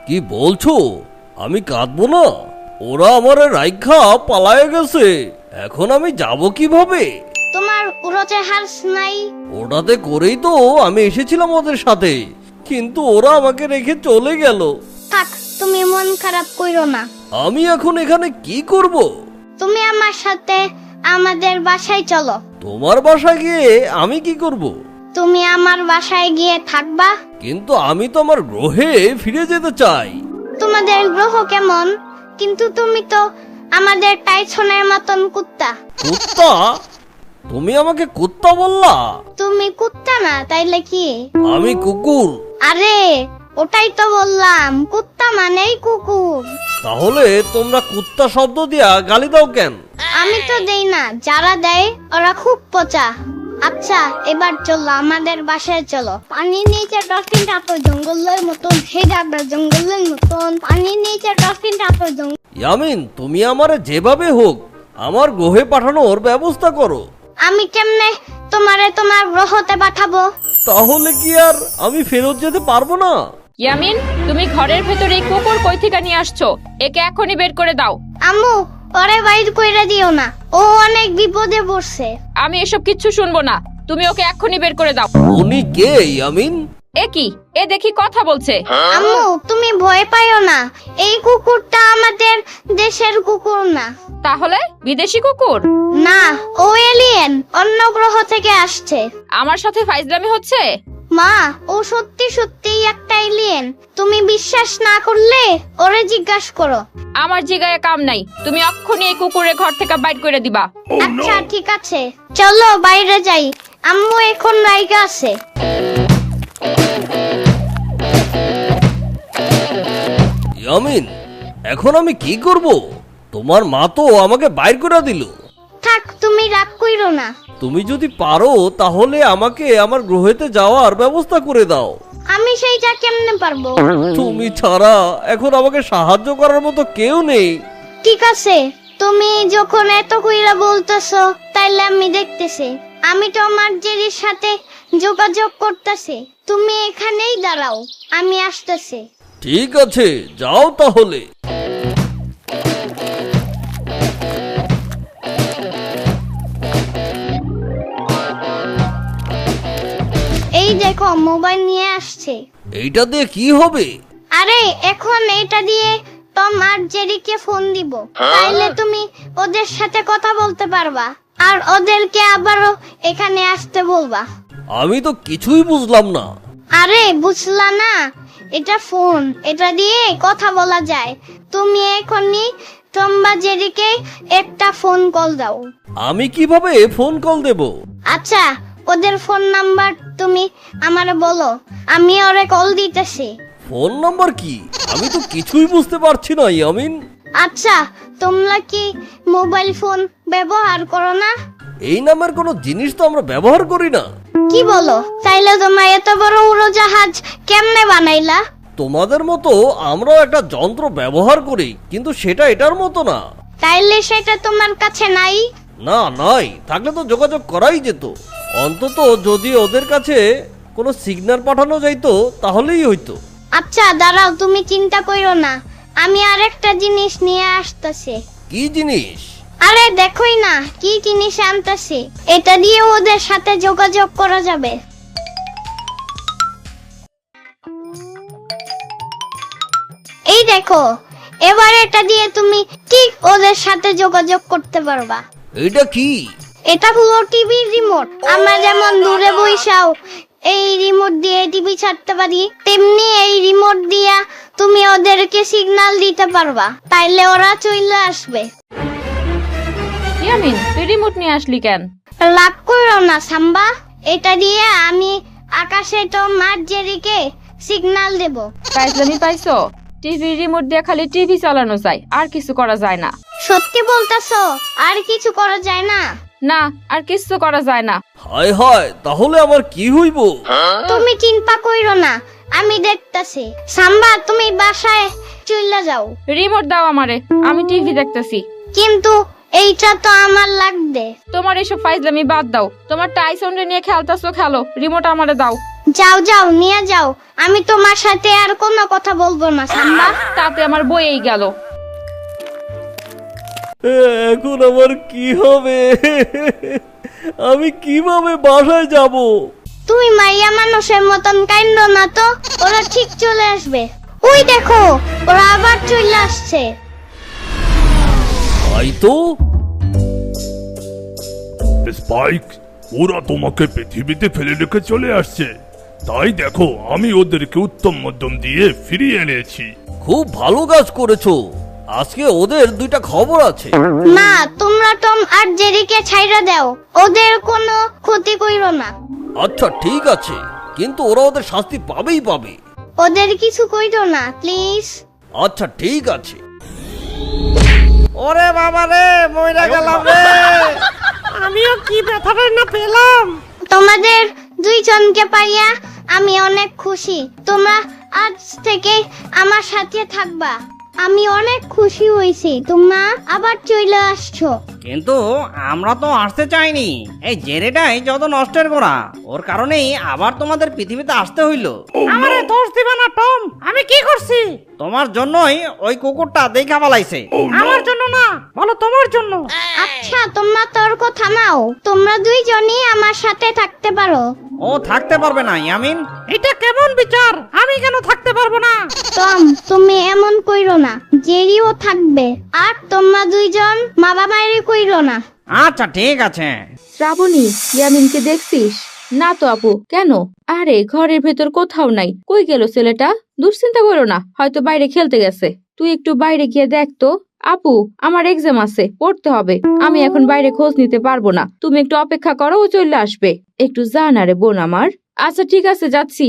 কি বলছো? আমি কাঁদবো না? ওরা আমার রাইখা পালায়ে গেছে, এখন আমি যাব কিভাবে? তোমার উড়োতে হার্স নাই? ওটাতে করেই তো আমি এসেছিলাম ওদের সাথে, কিন্তু ওরা আমাকে রেখে চলে গেল। থাক, তুমি মন খারাপ কইরো না। আমি এখন এখানে কি করব? তুমি আমার সাথে আমাদের বাসায় চলো। তোমার বাসায় গিয়ে আমি কি করব? তুমি আমার বাসায় গিয়ে থাকবা। কিন্তু আমি তো আমার গ্রহে ফিরে যেতে চাই। তোমাদের গ্রহ কেমন? কিন্তু তুমি তো আমাদের টাইসনের মতন কুত্তা। কুত্তা? তুমি আমাকে কুত্তা বললা? তুমি কুত্তা না তাইলে কি? আমি কুকুর। আরে ওটাই তো বললাম, কুত্তা মানেই কুকুর। তাহলে তোমরা কুত্তা শব্দ দিয়া গালি দাও কেন? আমি তো দেই না, যারা দেয় ওরা খুব পচা। আচ্ছা এবার চলো, আমাদের বাসায় চলো। পানির নিচে ডলফিনটা তো জঙ্গলের মতন, হেডাটা জঙ্গলের মতন। পানির নিচে ডলফিনটা তো জঙ্গল। ইয়ামিন, তুমি আমারে যেভাবে হোক আমার গ্রহে পাঠানোর ব্যবস্থা করো। আমি কেমনে তোমারে তোমার গ্রহতে পাঠাবো? তাহলে কি আর আমি ফেরত যেতে পারবো না? ইয়ামিন, তুমি ঘরের ভেতরে এই কুকুর কই থেকে নিয়ে আসছো? একে এখনই বের করে দাও। আম্মু, ওরে বাইর কইরা দিও না, ও অনেক বিপদে পড়ছে। আমি এসব কিচ্ছু শুনবো না, তুমি ওকে এখনই বের করে দাও। উনি কে ইয়ামিন? এ কি? এ দেখি কথা বলছে। আম্মু তুমি ভয় পাইও না, এই কুকুরটা আমাদের দেশের কুকুর না। তাহলে বিদেশি কুকুর? না, ও এলিয়েন, অন্য গ্রহ থেকে আসছে। আমার সাথে ফাইজলামি হচ্ছে? মা, ও সত্যি সত্যিই একটা এলিয়েন। তুমি বিশ্বাস না করলে ওরে জিজ্ঞাসা করো। আমার জিগায় কাম নাই, তুমি এক্ষুনি এই কুকুরের ঘর থেকে বাইর করে দিবা। আচ্ছা ঠিক আছে, চলো বাইরে যাই। আম্মু এখন রাইগা আছে। ইয়ামিন, এখন আমি কি করব? তোমার মা তো আমাকে বাইর করে দিল। থাক, তুমি রাগ কইরো না। তুমি যদি পারো তাহলে আমাকে আমার গ্রহেতে যাওয়ার ব্যবস্থা করে দাও। আমি সেইটা কেমনে পারবো? তুমি ছাড়া এখন আমাকে সাহায্য করার মতো কেউ নেই। ঠিক আছে, তুমি যখন এত কইরা বলতেছো তাইলে আমি দেখতেছি। আমি তো আমার জেরির সাথে যোগাযোগ করতেছি। তুমি এখানেই দাঁড়াও, আমি আসতেছি। ঠিক আছে, যাও তাহলে। এই দেখো, মোবাইল নিয়ে আসছে। এইটা দিয়ে কি হবে? আরে এখন এটা দিয়ে টম আর জেরিকে ফোন দিব, তাইলে তুমি ওদের সাথে কথা বলতে পারবা আর ওদেরকে আবারও এখানে আসতে বলবা। আমি তো কিছুই বুঝলাম না। আরে বুঝলা না, এটা ফোন, এটা দিয়ে কথা বলা যায়। তুমি এখনই টম বা জেরিকে একটা ফোন কল দাও। আমি কিভাবে ফোন কল দেব? আচ্ছা, ওদের ফোন নাম্বার তুমি আমারে বলো, আমি ওরে কল দিতেছি। ফোন নাম্বার কি? আমি তো কিছুই বুঝতে পারছি না ইয়ামিন। আচ্ছা, তোমরা কি মোবাইল ফোন ব্যবহার করো না? এই নামের কোনো জিনিস তো আমরা ব্যবহার করি না। কি বলো? তাইলে তোমরা এত বড় উড়োজাহাজ কেমনে বানাইলা? তোমাদের মতো আমরাও একটা যন্ত্র ব্যবহার করি, কিন্তু সেটা এটার মতো না। তাইলে সেটা তোমার কাছে নাই? না, নাই। থাকলে তো যোগাযোগ করাই যেত। অন্তত যদি ওদের কাছে কোনো সিগন্যাল পাঠানো যাইতো তাহলেই হইতো। আচ্ছা দাঁড়াও, তুমি চিন্তা কইরো না, আমি আরেকটা জিনিস নিয়ে আসতেছি। কি জিনিস? আরে দেখোই না কি জিনিস আনতেছি, এটা দিয়ে ওদের সাথে যোগাযোগ করা যাবে। এই দেখো, এবার এটা দিয়ে তুমি ঠিক ওদের সাথে যোগাযোগ করতে পারবা। এইটা কি? এটা হলো টিভির রিমোট। আমরা যেমন দূরে বইসাও এই রিমোট দিয়ে টিভি ছাড়তে পারি, তেমনি এই রিমোট দিয়া তুমি ওদেরকে সিগন্যাল দিতে পারবা, তাইলে ওরা চলে আসবে। ইয়ামিন, তুই রিমোট নিয়ে আসলি কেন? লাভ করো না সাম্বা, এটা দিয়ে আমি আকাশে তো মার জেরিকে সিগন্যাল দেব। ফাইজলামি পাইছো? টিভির রিমোট দিয়ে খালি টিভি চালানো যায়, আর কিছু করা যায় না। সত্যি বলতাছো? আর কিছু করা যায় না? না, আর কিছু করা যায় না। হায় হায়, তাহলে আমার কি হইব? তুমি চিন্তা কইরো না, আমি দেখতাছি। সাম্বা, তুমি বাসায় চলে যাও। রিমোট দাও আমারে, আমি টিভি দেখতেছি। কিন্তু এইটা তো আমার লাগবে। তোমার এসব ফাইজলামি বাদ দাও। তোমার টাইসন রে নিয়ে খেলতাছো, খেলো, রিমোট আমারে দাও। যাও যাও নিয়ে যাও, আমি তোমার সাথে আর কোনো কথা বলবো না সাম্বা। তাতে আমার বইয়েই গেল। এখন আমার কি হবে? আমি কিভাবে বাসায় যাব? তুই মাইয়া মানুষের মতন কাইন্দ না তো, ওরা ঠিক চলে আসবে। ওই দেখো, ওরা আবার চলে আসছে। তাই তো। স্পাইক, ওরা তোমাকে পৃথিবীতে ফেলে রেখে চলে আসছে। তাই দেখো, আমি ওদেরকে উত্তম মধ্যম দিয়ে ফিরিয়ে এনেছি। খুব ভালো কাজ করেছো। আজকে ওদের দুইটা খবর আছে। না, তোমরা টম আর জেরিকে ছাইড়া দাও, ওদের কোনো ক্ষতি কইরো না। আচ্ছা ঠিক আছে, কিন্তু ওরা ওদের শাস্তি পাবেই পাবে। ওদের কিছু কইরো না প্লিজ। আচ্ছা ঠিক আছে। ওরে বাবা রে, মইরা গেলাম রে। আমিও কি ব্যথাটা না পেলাম। তোমাদের দুইজনকে পাইয়া আমি অনেক খুশি। তোমরা আজ থেকে আমার সাথে থাকবা। আমি অনেক খুশি হয়েছি তোমরা আবার চলে আসছো। কিন্তু আমরা তো আসতে চাইনি। এই জেরেটাই যত নষ্টের গোড়া, ওর কারণেই আবার তোমাদের পৃথিবীতে আসতে হইলো। আমারে দোষ দিবা না টম, আমি কি করছি? তোমার জন্যই ওই কুকুরটা দেখা পালাইছে। আমার জন্য না, বলো তোমার জন্য। আচ্ছা তোমরা তর্ক থামাও, তোমরা দুইজনই আমার সাথে থাকতে পারো। ও থাকতে পারবে না ইয়ামিন। এটা কেমন বিচার? আমি কেন থাকতে পারবো না? টম তুমি এমন কইরো না, জেরিও থাকবে। আর তোমরা দুইজন মা বাবারই কইরো না। আচ্ছা ঠিক আছে। শ্রাবণী, ইয়ামিনকে দেখছিস? না তো আপু, কেন? আরে ঘরের ভেতর কোথাও নাই। কই গেল ছেলেটা? দুশ্চিন্তা করো না, হয়তো বাইরে খেলতে গেছে। তুই একটু বাইরে গিয়ে দেখ তো। আপু, আমার এক্সাম আছে, পড়তে হবে। আমি এখন বাইরে খোঁজ নিতে পারবো না। তুমি একটু অপেক্ষা করো, ও চলে আসবে। একটু যা না রে বোন আমার। আচ্ছা ঠিক আছে, যাচ্ছি।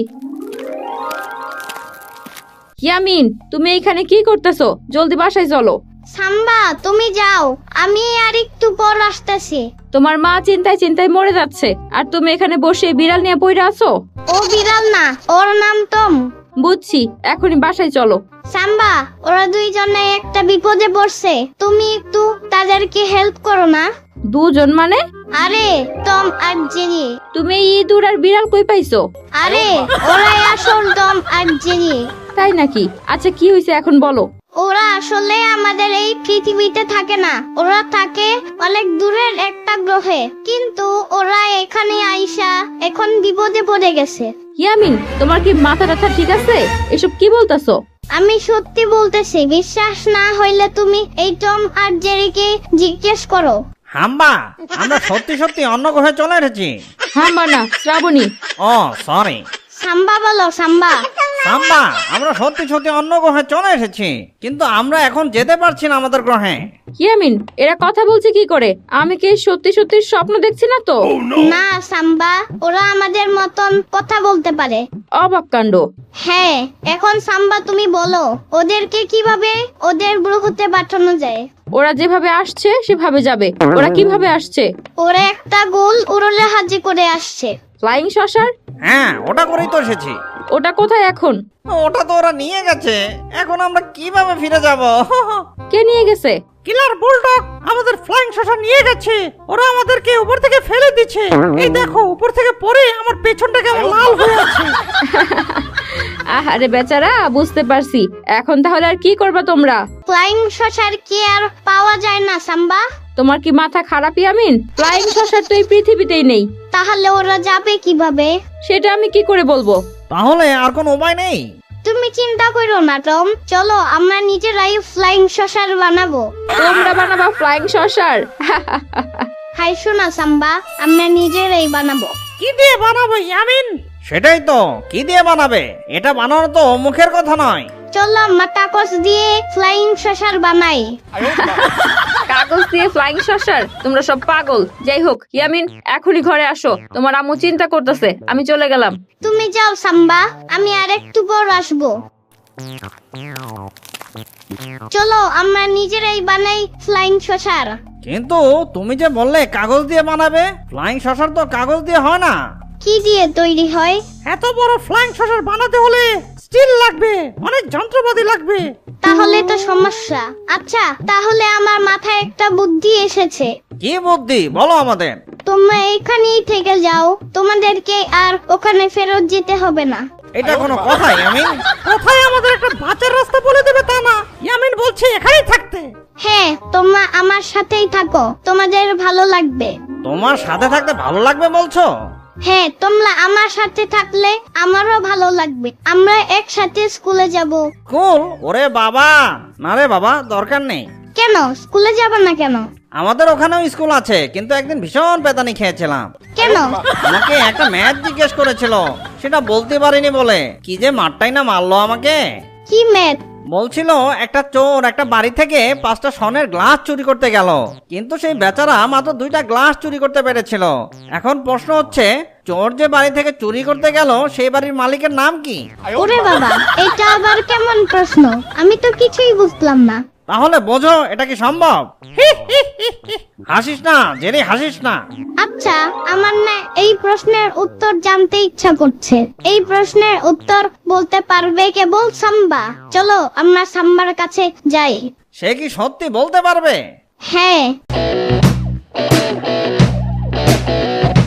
ইয়ামিন, তুমি এইখানে কি করতেছো? জলদি বাসায় চলো। সাম্বা তুমি যাও, আমি আর একটু পর আসতেছি। তোমার মা চিন্তায় চিন্তায় মরে যাচ্ছে, আর তুমি এখানে বসে বিড়াল নিয়ে পড়ে আছো। ও বিড়াল না, ওর নাম টম। বুঝছি, এখনই বাসায় চলো। সাম্বা, ওরা দুইজনে একটা বিপদে পড়ছে, তুমি একটু তাদেরকে হেল্প করো না। দুজন মানে? আরে টম আর জেরি। তুমি ইঁদুর আর বিড়াল কই পাইছো? আরে ওরাই আসল টম আর জেরি। তাই নাকি? আচ্ছা কি হয়েছে এখন বলো। ওরা আসলে আমাদের এই পৃথিবীতে থাকে না, ওরা থাকে অনেক দূরের একটা গ্রহে। কিন্তু ওরা এখানে আইসা এখন বিপদে পড়ে গেছে। ইয়ামিন, তোমার কি মাথা ব্যথা ঠিক আছে? এসব কি বলতাছো? আমি সত্যি বলতেছি, বিশ্বাস না হইলে তুমি এই টম আর জেরিকে জিজ্ঞেস করো। হাম্বা, আমরা সত্যি সত্যি অন্য গ্রহে চলে এসেছি। হাম্বা না, শ্রাবণী। ও সরি। সাম্বা বলো, সাম্বা। সাম্বা, আমরা সত্যি সত্যি অন্য গ্রহে চলে এসেছি, কিন্তু আমরা এখন যেতে পারছি না আমাদের গ্রহে। ইয়ামিন, এরা কথা বলছে কি করে? আমি কি সত্যি সত্যি স্বপ্ন দেখছি না তো? না সাম্বা, ওরা আমাদের মতন কথা বলতে পারে। অবাক কাণ্ড। হ্যাঁ, এখন সাম্বা তুমি বলো, ওদেরকে কিভাবে ওদের গ্রহতে পাঠানো যায়? ওরা যেভাবে আসছে সেভাবে যাবে। ওরা কিভাবে আসছে? ওরা একটা গোল উড়োজাহাজে করে আসছে। Flying saucer? হ্যাঁ, ওটা করেই তো এসেছি। ওটা কোথায় এখন? ওটা তো ওরা নিয়ে গেছে, এখন আমরা কিভাবে ফিরে যাব? কে নিয়ে গেছে? কিলার বুলডগ আমাদের ফ্লাইং শসা নিয়ে গেছে। ওরা আমাদেরকে উপর থেকে ফেলে দিচ্ছে। এই দেখো, উপর থেকে পড়ে আমার পেছনটা কেমন লাল হয়ে আছে। আরে বেচারা, বুঝতে পারছি। এখন তাহলে আর কি করবা তোমরা? ফ্লাইং শসার কি আর পাওয়া যায় না সাম্বা? তোমার কি মাথা খারাপ ইয়ামিন? ফ্লাইং সসার তো এই পৃথিবীতেই নেই। তাহলে ওরা যাবে কিভাবে? সেটা আমি কি করে বলবো? তাহলে আর কোনো উপায় নেই। তুমি চিন্তা করো না টম, চলো আমরা নিজেরাই ফ্লাইং শসার বানাবো। তোমরা বানাবা ফ্লাইং সসার? হাই শোনা সাম্বা, আমরা নিজেরাই বানাবো। কি দিয়ে বানাবো ইয়ামিন? সেটাই তো, কি দিয়ে বানাবে? এটা বানানো তো মুখের কথা নয়। চলো আমরা কাগজ দিয়ে ফ্লাইং শসার বানাই। কাগজ দিয়ে ফ্লাইং সসার? তোমরা সব পাগল। যাই হোক ইয়ামিন, এখনই ঘরে আসো। তোমার আম্মু চিন্তা করতেছে। আমি চলে গেলাম। তুমি যাও সাম্বা, আমি আর একটু পর আসবো। চলো আমরা নিজেরাই বানাই ফ্লাইং শসার। কিন্তু তুমি যে বললে কাগজ দিয়ে বানাবে, ফ্লাইং শসার তো কাগজ দিয়ে হয় না। কি দিয়ে তৈরি হয়? এত বড় ফ্লাইং শসার বানাতে হলে স্টিল লাগবে, অনেক যন্ত্রপাতি লাগবে। তাহলে তো সমস্যা। আচ্ছা তাহলে আমার মাথায় একটা বুদ্ধি এসেছে। কি বুদ্ধি বলো আমাদের। তোমরা এখানেই থেকে যাও, তোমাদেরকে আর ওখানে ফেরত যেতে হবে না। এটা কোনো কথা ইয়ামিন? কোথায় আমাদের একটা বাঁচার রাস্তা বলে দেবে তা না, ইয়ামিন বলছে এখানেই থাকতে। হ্যাঁ, তোমরা আমার সাথেই থাকো, তোমাদের ভালো লাগবে। তোমার সাথে থাকতে ভালো লাগবে বলছো? হ্যাঁ, তোমরা আমার সাথে থাকলে আমারও ভালো লাগবে। আমরা একসাথে স্কুলে যাব। স্কুল? ওরে বাবা, না রে বাবা, দরকার নেই। কেন স্কুলে যাব না কেন? আমাদের ওখানেও স্কুল আছে, কিন্তু একদিন ভীষণ পেতানি খেয়েছিলাম। কেন? আমাকে একটা ম্যাথ জিজ্ঞেস করেছিল, সেটা বলতে পারিনি বলে কি যে মারটাই না মারলো আমাকে। কি ম্যাথ? বলছিল একটা চোর একটা বাড়ি থেকে 5টা স্বর্ণের গ্লাস চুরি করতে গেল, কিন্তু সেই বেচারা মাত্র 2টা গ্লাস চুরি করতে পেরেছিল। এখন প্রশ্ন হচ্ছে, চোর যে বাড়ি থেকে চুরি করতে গেল সেই বাড়ির মালিকের নাম কি? ওরে বাবা, এটা আবার কেমন প্রশ্ন? আমি তো কিছুই বুঝলাম না। তাহলে বোঝো এটা কি সম্ভব? হাসিস না জেরি, হাসিস না। আচ্ছা, আমার না এই প্রশ্নের উত্তর জানতে ইচ্ছা করছে। এই প্রশ্নের উত্তর বলতে পারবে কেবল সাম্বা। চলো আমরা সাম্বার কাছে যাই। সে কি সত্যি বলতে পারবে? হ্যাঁ।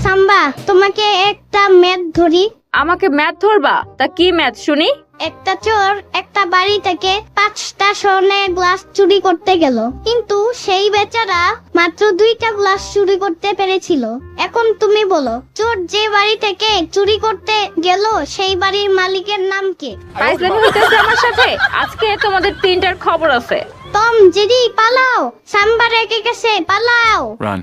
সাম্বা, তোমাকে একটা ম্যাথ ধরি। আমাকে ম্যাথ ধরবা? তা কি ম্যাথ শুনি? একটা চোর একটা বাড়ি থেকে 5টা স্বর্ণের গ্লাস চুরি করতে গেল, কিন্তু সেই বেচারা মাত্র 2টা গ্লাস চুরি করতে পেরেছিল। এখন তুমি বলো, চোর যে বাড়ি থেকে চুরি করতে গেল সেই বাড়ির মালিকের নাম কি? ফাইজলামি হইতেছে আমার সাথে? আজকে তোমাদের 3টার খবর আছে। টম, জেরি, পালাও! সাম্বা রেগে গেছে, পালাও! Run.